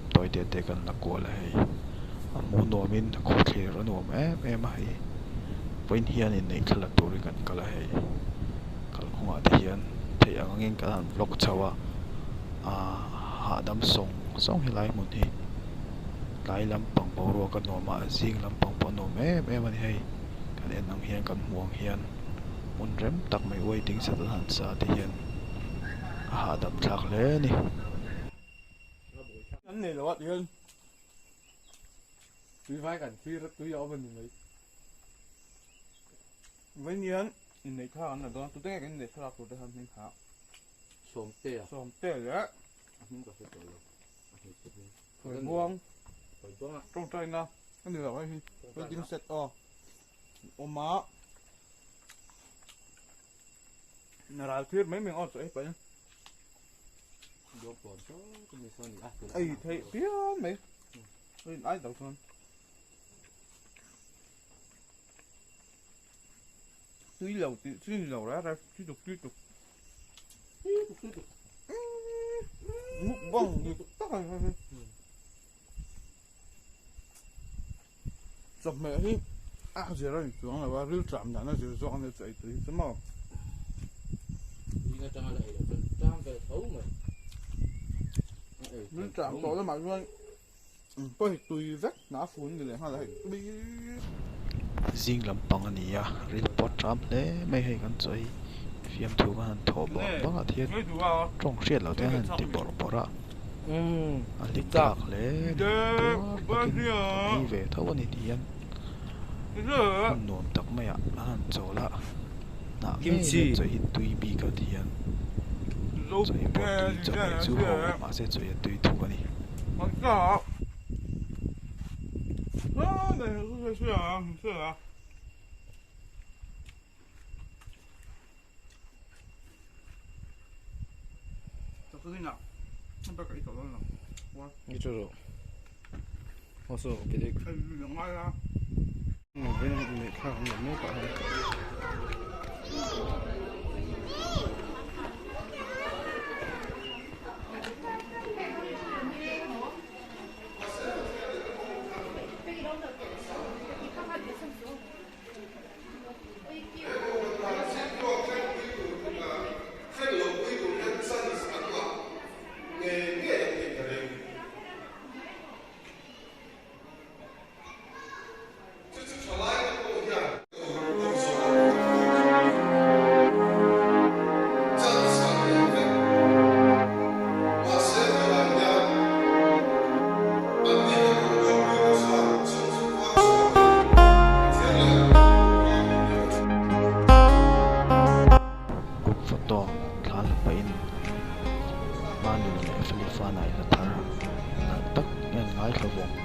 lip toy te kan la ko la hei amu nomin kho thlir anom em hei point hian in nei khala tur kan kala hei kal khonga te hian thei angin kan vlog chawa hadam song hilai mun hi lai lampang bawro kan noma zing lampang panom em ani hei kan en ang hian kan muang hian mun rem tak mai waiting sa han sa te hian hadam thlak le ni anh này là what hơn tuy vai cảnh tuy rất tuy ở bên này với nhiên in này khá là đó tôi thấy cái này khá là của tôi hơn nên khá xóm tê đấy Phuaibuang trong trái na cái này là cái tiếng sét ôm má nó ra thuyết mấy mình ăn rồi phải ấy thấy biết mấy ai đâu con tuy lầu ra tuy tục múc bông như tắc rồi chọc mẹ hi gì đó xuống là qua rêu chạm đã nó rêu xuống nó chạy tới thế mà rêu chạm đó là mà luôn bây tùy vết nã phun thì lại hay là zing lampang ani a ril pot ram le mai hei kan choi fiam thu kan tho bo banga thian trong riat lo te han ti bora ali tak le ni ve tho ani tian nom tak mai a han chola na kimchi choi tui bi ka thian choi bo ti choi chu ho ma se choi tui thu ani này是啊。这是哪？那边可以找到呢。你这种，我说我给你看。两块啊。我给你看，有没有搞上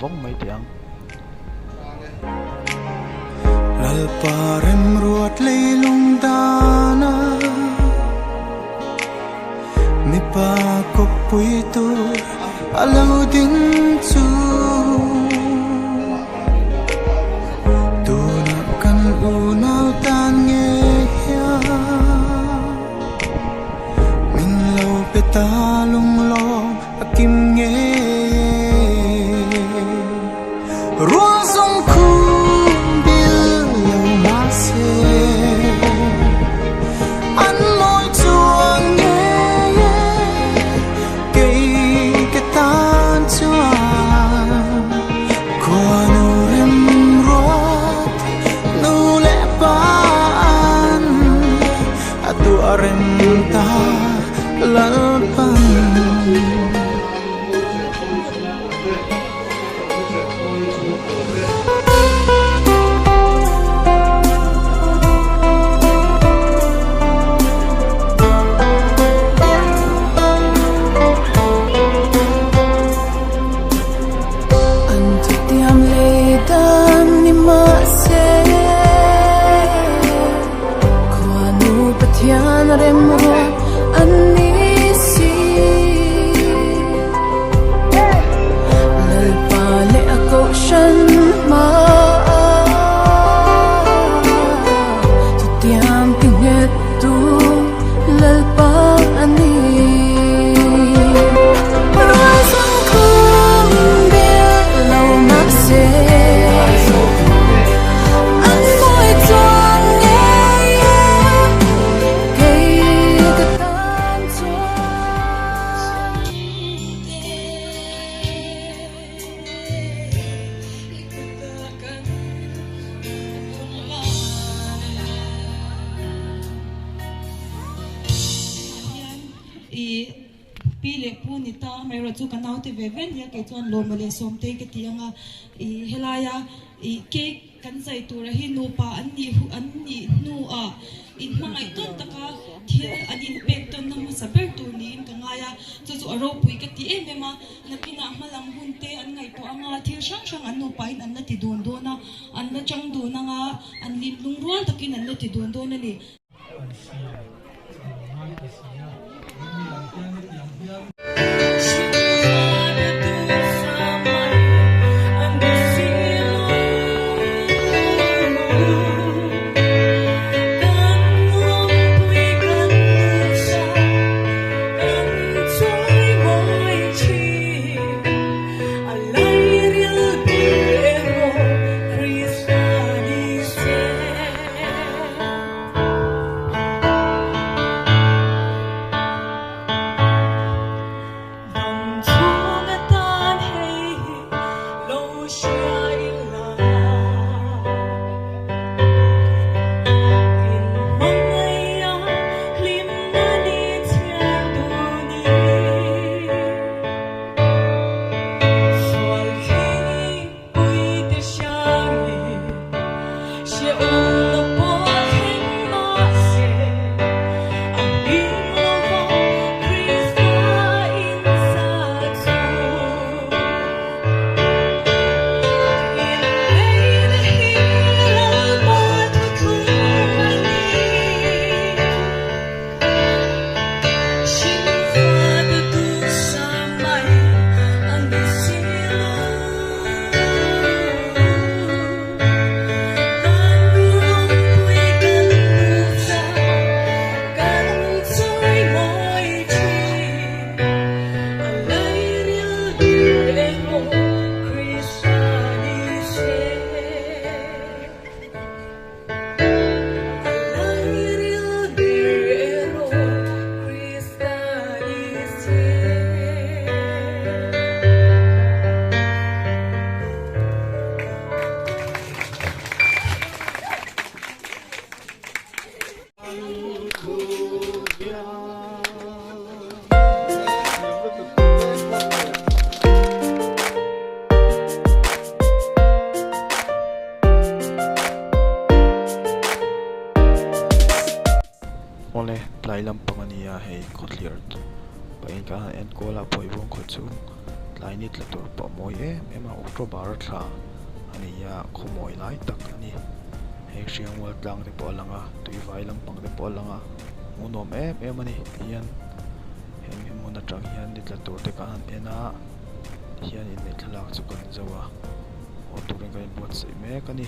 ？vong mấy tiếng lalparem ruat leilung dana mi pa ko puito alau ding chu tu na kan unau tan nge ya min lo peta lung lo akim nge ruang song khu bil lâu mà se ăn môi chuông nghe cây cái tan chua nita mai ro chu kanau te veven ya ke chuan lo male som te ke tianga I helaya I ke kan sai tu ra hi nu pa an ni nu a in mangai ton taka thil an impact ton na saber tu ni in kangaya chu aro pui ka ti emema na pina malang hunte an ngai to anga thil sang sang an nu pa in an na ti don do na an na chang do na nga an lim lung rol takin an na ti don do na ni ole tlai lampang ania hei kotliar pain ka en kola Phuaibuang kho chu tlai ni tlatur pa moi ema October thla ania khomoi lai tak ani hei riang wal tlang te po langa tui vai lampang te po langa munom em ani hian hem mona tang hian ni tlatur te ka han ena hian in nei thalak chu kan zawa o turin ka in buat sei me kani